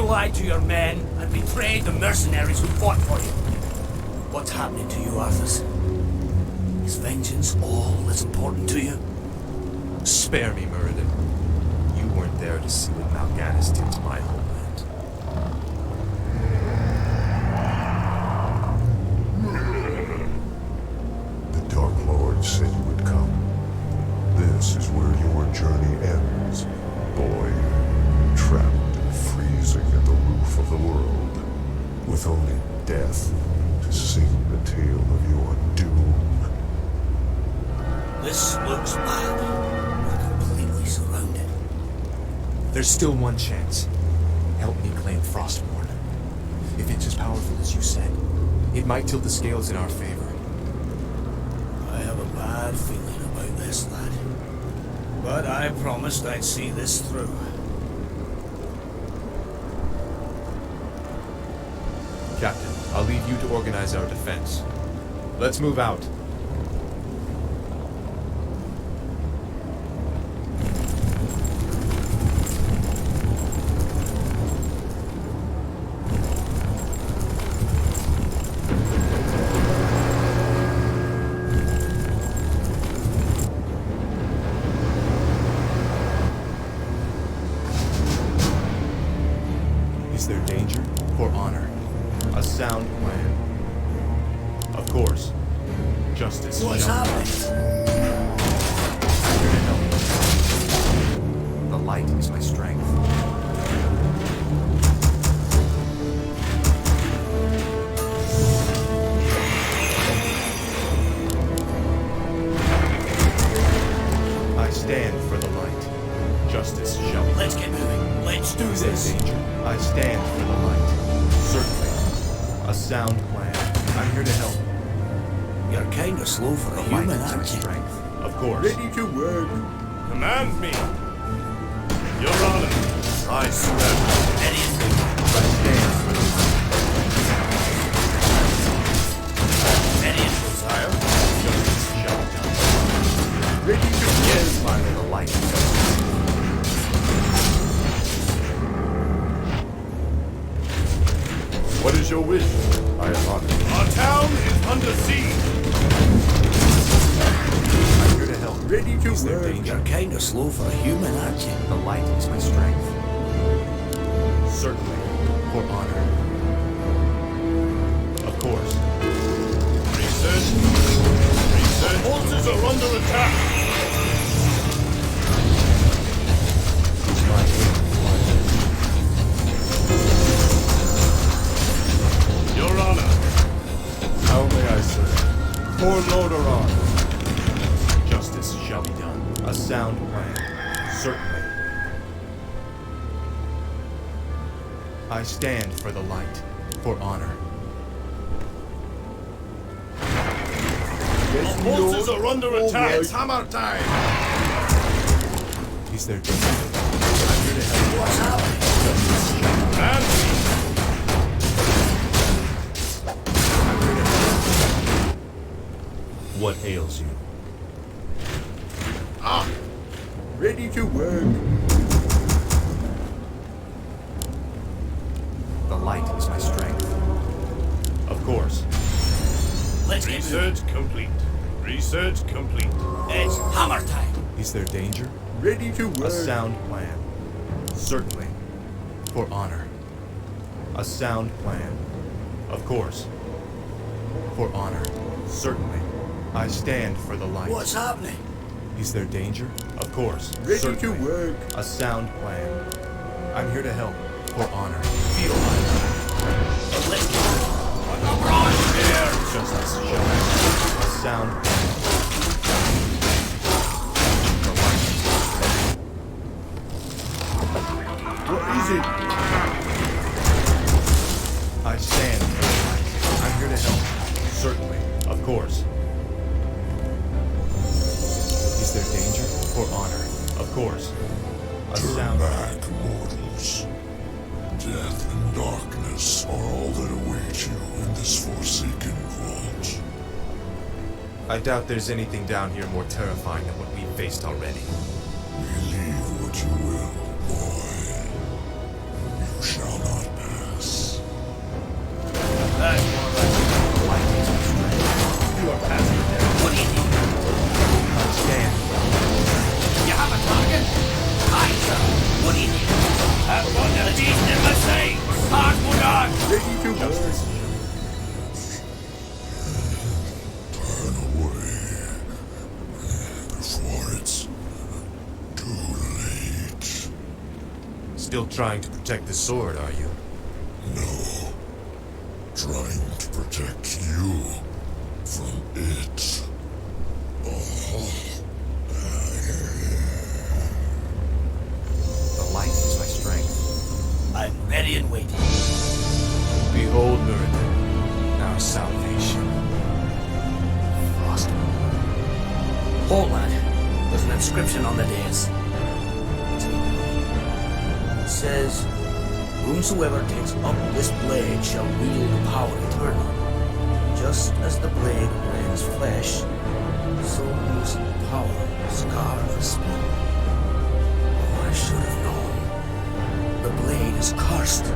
lied to your men and betrayed the mercenaries who fought for you. What's happening to you, Arthas? Is vengeance all that's important to you? Spare me, Muradin. You weren't there to see what Mal'Ganis did to my homeland. The Dark Lord said you would come. This is where your journey ends, boy. Trapped and freezing at the roof of the world, with only death to sing the tale of your doom. This looks bad. We're completely surrounded. There's still one chance. Help me claim Frostmourne. If it's as powerful as you said, it might tilt the scales in our favor. I have a bad feeling about this, lad. But I promised I'd see this through. Captain, I'll leave you to organize our defense. Let's move out. Is there danger or honor? A sound plan. Of course. Justice What's shall be happening? done. I'm here to help. The light is my strength. I stand for the light. Justice shall be done. Let's get moving. Let's do Is there this. danger? I stand for the light. Certainly. A sound plan. I'm here to help. You're kind of slow for a The light human, is my aren't you? strength. Of course. Ready to work. Command me! Your Honor, I surrender. Any I stand for the light. sire? Justice shall be done. Ready to Yes, finally the light. What is your wish? I am honored. Our town is under siege. I'm here to help. Ready to Is there work. danger? You're kind of slow for a human, aren't you? The light is my strength. Certainly. For honor. Of course. Research. Research. Forces are under attack. It's my aim. Your Honor. How may I serve? For Lordaeron. Justice shall be done. A sound plan. Certainly. I stand for the light. For honor. Yes, Our forces Lord. are under All attack. right. It's hammer time. Is there danger? I'm here to help. What's happening? Command me. I'm here to help. What ails you? Ready to work. The light is my strength. Of course. Let's get moving. Research complete. Research complete. It's hammer time. Is there danger? Ready to A work. sound plan. Certainly. For honor. A sound plan. Of course. For honor. Certainly. I stand for the light. What's happening? Is there danger? Of course. Ready Certainly. to work. A sound plan. I'm here to help. For honor. Feel my light. Let's get moving. On the broad here. Justice shall be done. A sound plan. The light is my strength. What is it? I stand for the light. I'm here to help. Certainly. Of course. Is there danger? For honor. Of course. A Turn sound. back, mortals. Death and darkness are all that await you in this forsaken vault. I doubt there's anything down here more terrifying than what we've faced already. Believe what you will, boy. shall not pass. That's more like the light is betrayed. You are past your death. What do you need? Stand. You have a target? Aye, sir. What do you need? Have one of these never say. Frostmourne! Ready to work. Turn away before it's too late. Still trying to protect the sword, are you? No. Trying to protect you from it. The light is my strength. I'm ready and waiting. Behold, Muradin, our salvation. Frostmourne. Hold on. There's an inscription on the dais. It says, whomsoever takes up this blade shall wield the power eternal. Just as the blade rends flesh, so moves power scar the spirit. Oh, I should have known. The blade is cursed.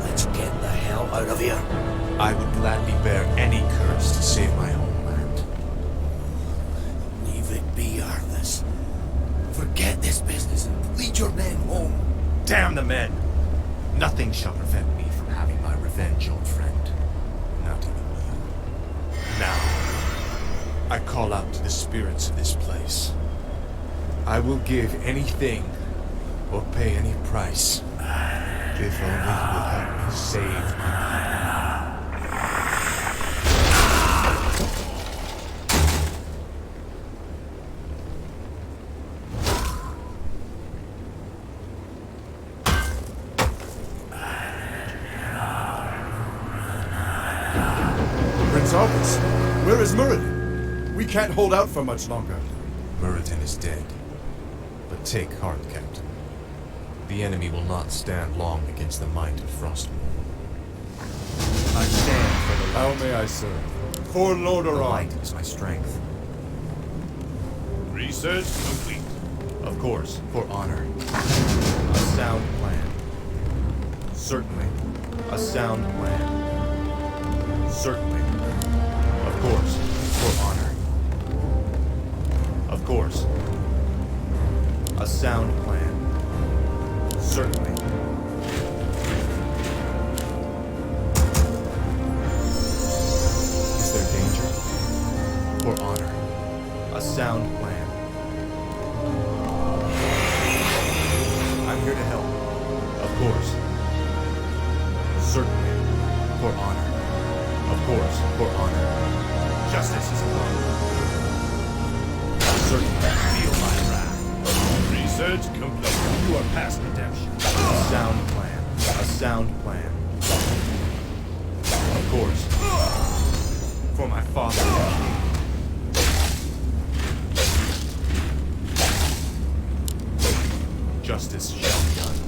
Let's get the hell out of here. I would gladly bear any curse to save my homeland. Leave it be, Arthas. Forget this business and lead your men home. Damn the men! Nothing shall prevent me from having my revenge, old friend. Not even you. Now, I call out to the spirits of this place. I will give anything or pay any price if only you will help me save my Prince Albus, where is Muradin? We can't hold out for much longer. Muradin is dead. But take heart, Captain. The enemy will not stand long against the might of Frostmourne. I stand for the How light. may I serve? For The Lordaeron. light is my strength. Research complete. Of course, for honor. A sound plan. Certainly. A sound plan. Certainly. Of course, for honor. Of course. A sound plan. Certainly. Is there danger? For honor. A sound plan. I'm here to help. Of course. Certainly. For honor. Of course. For honor. Justice is come. Certainly. Feel my wrath. Research complete. You are past redemption. A sound plan. A sound plan. Of course. For my father and king. Justice shall be done.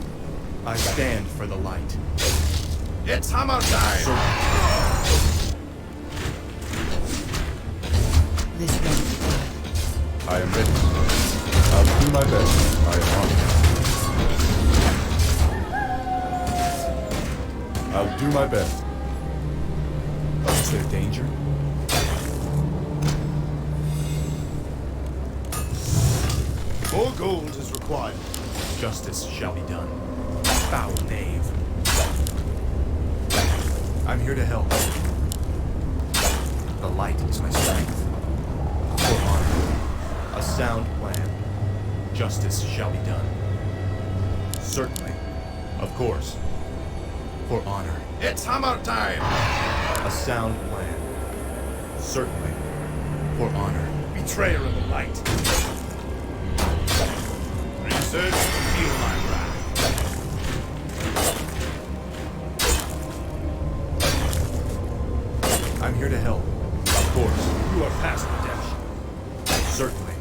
I stand for the light. It's hammer time! This one. I am ready. I'll do my best. I am honored. I'll do my best. Is there danger? More gold is required. Justice shall be done. Foul knave. I'm here to help. The light is my strength. For honor. A sound plan. Justice shall be done. Certainly. Of course. For honor. It's hammer time! A sound plan. Certainly. For honor. Betrayer of the light. Research, feel my wrath. I'm here to help. Of course. You are past redemption. Certainly.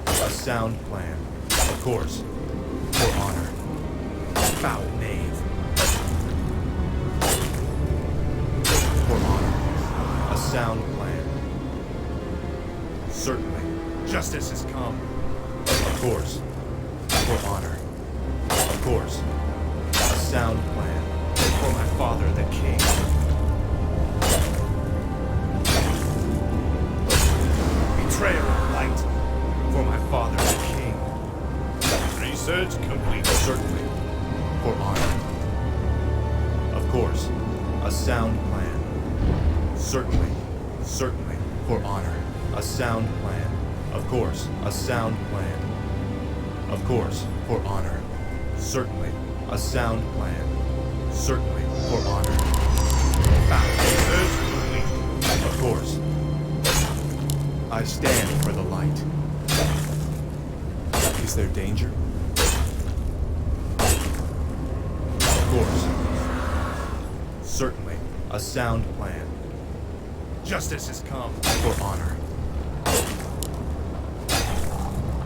A sound plan. Of course. For honor. Foul knave. For honor. A sound plan. Certainly. Justice has come. Of course. For honor. Of course. A sound plan. For my father, the king. Betrayer of light. For my father, the king. Research complete. Certainly. For honor. Of course. A sound plan. Certainly. Certainly. For honor. A sound plan. Of course. A sound plan. Of course. For honor. Certainly. A sound plan. Certainly. For honor. Research complete. Of course. I stand for the light. Is there danger? Of course. Certainly. A sound plan. Justice has come. For honor.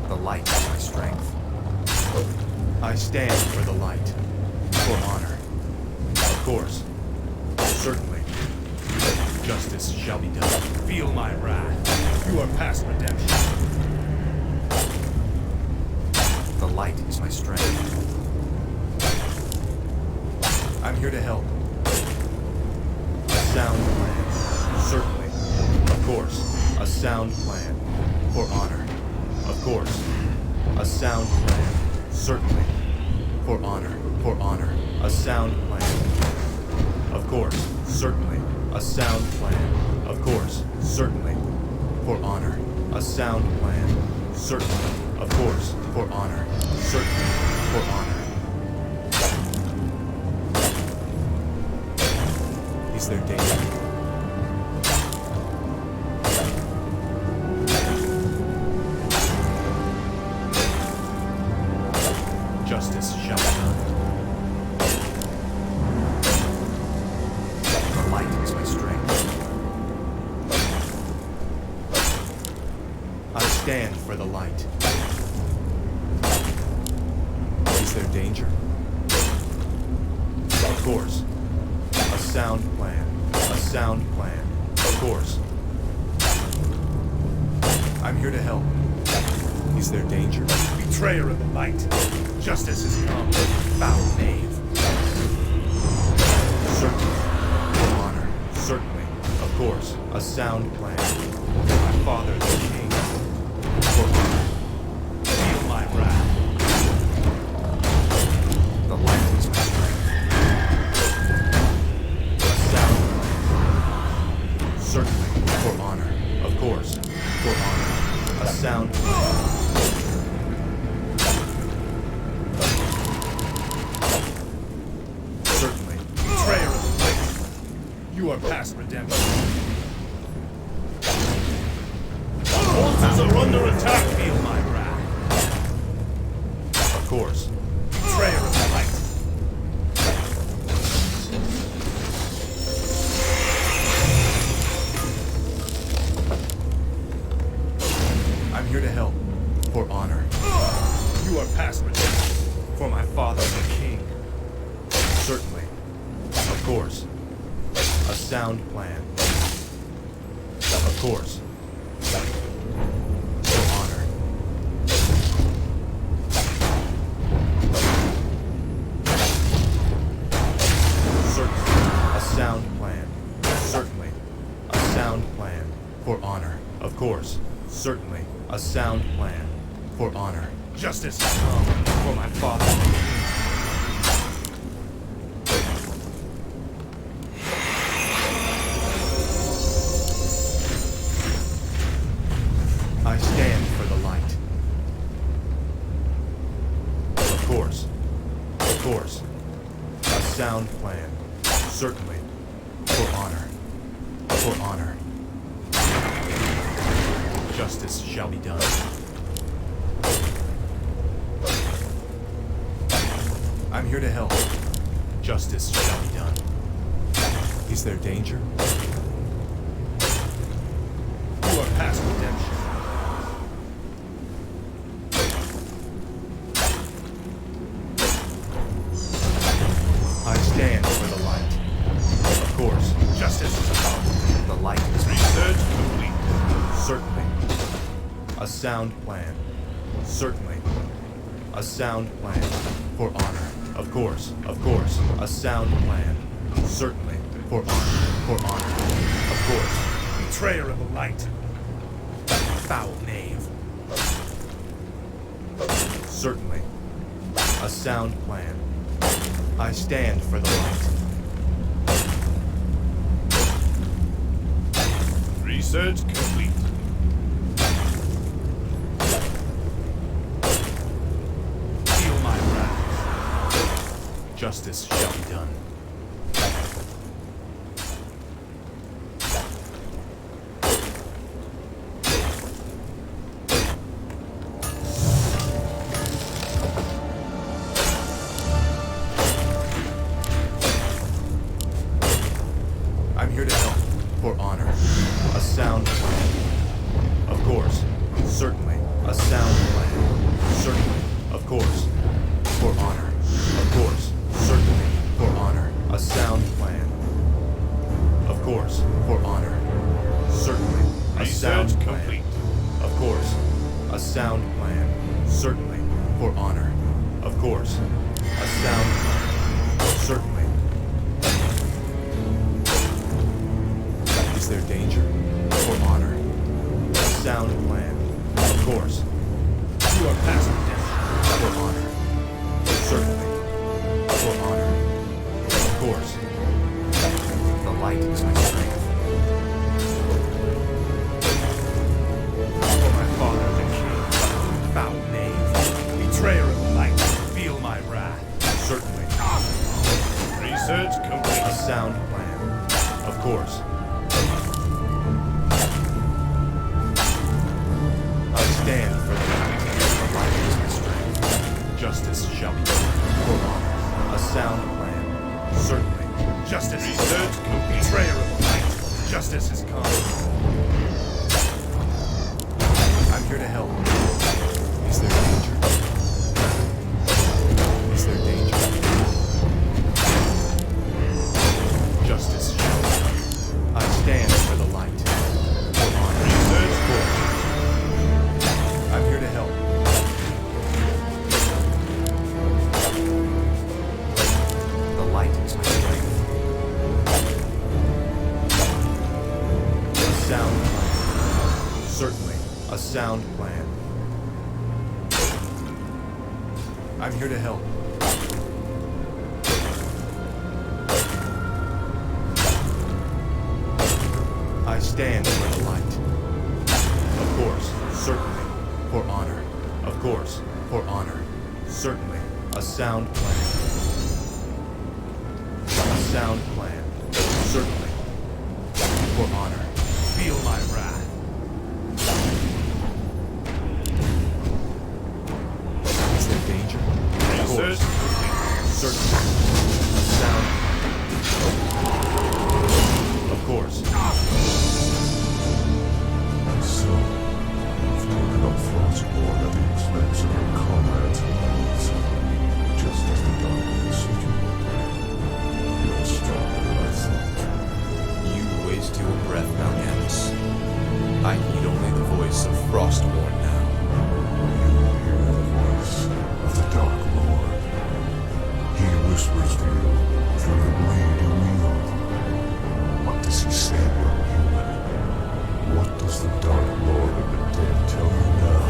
The light is my strength. I stand for the light. For honor. Of course. Certainly. Justice shall be done. Feel my wrath. You are past redemption. The light is my strength. I'm here to help. A sound plan. Certainly. Of course. A sound plan. For honor. Of course. A sound plan. Certainly. For honor. For honor. A sound plan. Of course. Certainly. A sound plan. Of course. Certainly. For honor. A sound plan. Certainly. Of course. For honor. Certainly. For honor. Is there danger? Justice shall be done. The light is my strength. I stand for the light. Is there danger? Of course. A sound plan. A sound plan. Of course. I'm here to help. Is there danger? Betrayer of the light. Justice has come. Foul knave. Certainly. For honor. Certainly. Of course. A sound plan. My father, the king. For honor. Feel my wrath. The light is my strength. A sound plan. Certainly. For honor. Of course. For honor. A sound plan. Certainly. Betrayer of the light. You are past redemption. Our forces are under attack. Feel my wrath. Of course. Betrayer of the light. I'm here to help. For honor. You are past redemption. For my father, the king. Certainly. Of course. A sound plan. Of course. For honor. Certainly. A sound plan. Certainly. A sound plan. For honor. Of course. Certainly. A sound plan. For honor. Justice has come. For my father. I stand for the light. Of course. Of course. A sound plan. Certainly. For honor. For honor. Justice shall be done. I'm here to help. Justice shall be done. Is there danger? You are past redemption. I stand for the light. Of course. Justice has come. The light is Research complete. certainly. A sound plan. Certainly. A sound plan. For honor. Of course, a sound plan. Certainly, for honor, of course. Betrayer of the light. Foul knave. Certainly, a sound plan. I stand for the light. Research complete. Feel my wrath. Justice shall be done. I'm here to help, for honor. A sound plan. Of course, certainly, a sound plan. Certainly, of course, for honor. Of course, certainly, for honor. A sound plan. Of course, for honor. Certainly, a sound Research plan. complete. Of course, a sound plan. Certainly, for honor. Of course, a sound plan. Certainly. Is there danger? For honor. A sound plan. Of course. You are past death. For honor. Certainly. For honor. Of course. The light is my strength. For my father the king. Foul knave. Betrayer of the light. Feel my wrath. Certainly. Research A complete. sound plan. Of course. I stand for the light. The light is my strength. Justice shall be done. For honor. A sound plan. Certainly. Justice. Research complete. Betrayer of the light. Justice is come. I'm here to help. Is there danger? Is there danger? Justice shall be done. I stand for the light. For honor. Research I'm here to help. The light is my strength. A sound plan. Certainly, a sound plan. I'm here to help. I stand for the light. Of course, certainly, for honor. Of course, for honor. Certainly, a sound plan. A sound plan. Certainly, for honor. Feel my wrath. Is there danger? Of Research course, complete. certainly, a sound. Of course. So, you've taken up Frostmourne at the expense of your comrades and allies, just as the darkness said you would. You're stronger than I thought. You waste your breath, Mal'Ganis. I heed only the voice of Frostmourne now. You hear the voice of the Dark Lord. He whispers to you through the blade you wield. What does he say, young human? What does the Dark Lord of the Dead tell you now?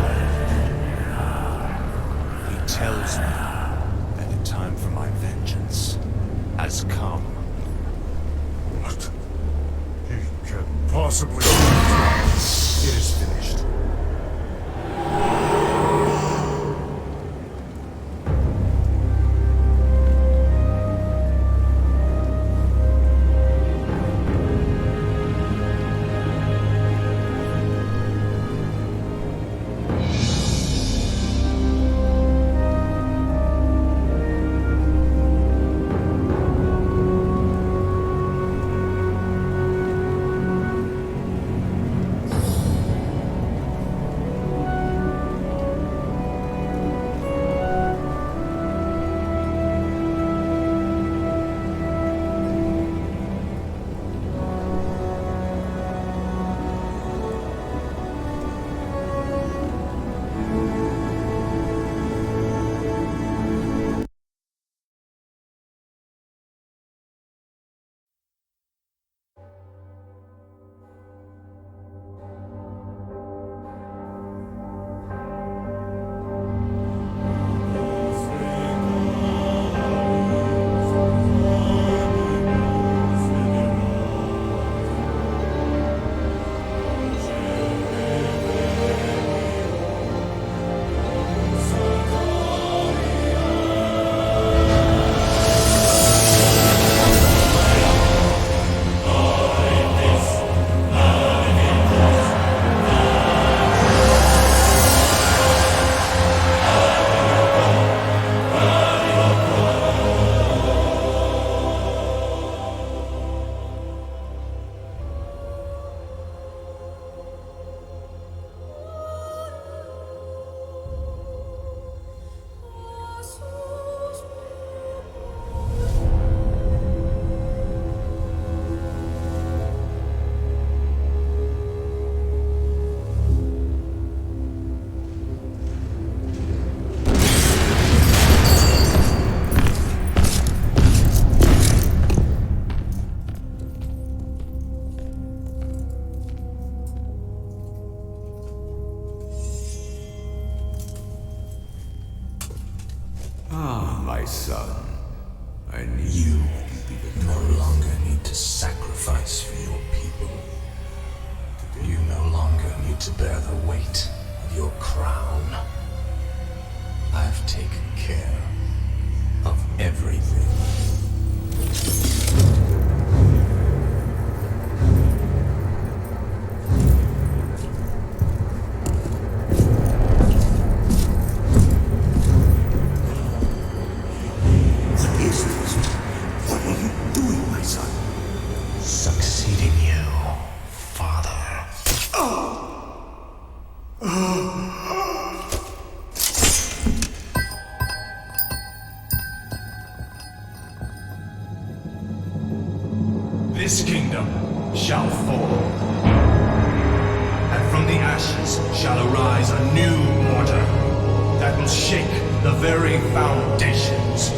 He tells me that the time for my vengeance has come. What? He can't possibly... It is finished. my son. I need You no longer need to sacrifice for your people. You no longer need to bear the weight of your crown. I've taken care of everything. What is this? What are you doing, my son? Succeeding you, Father. This kingdom shall fall, and from the ashes shall arise a new order that will shake the very foundations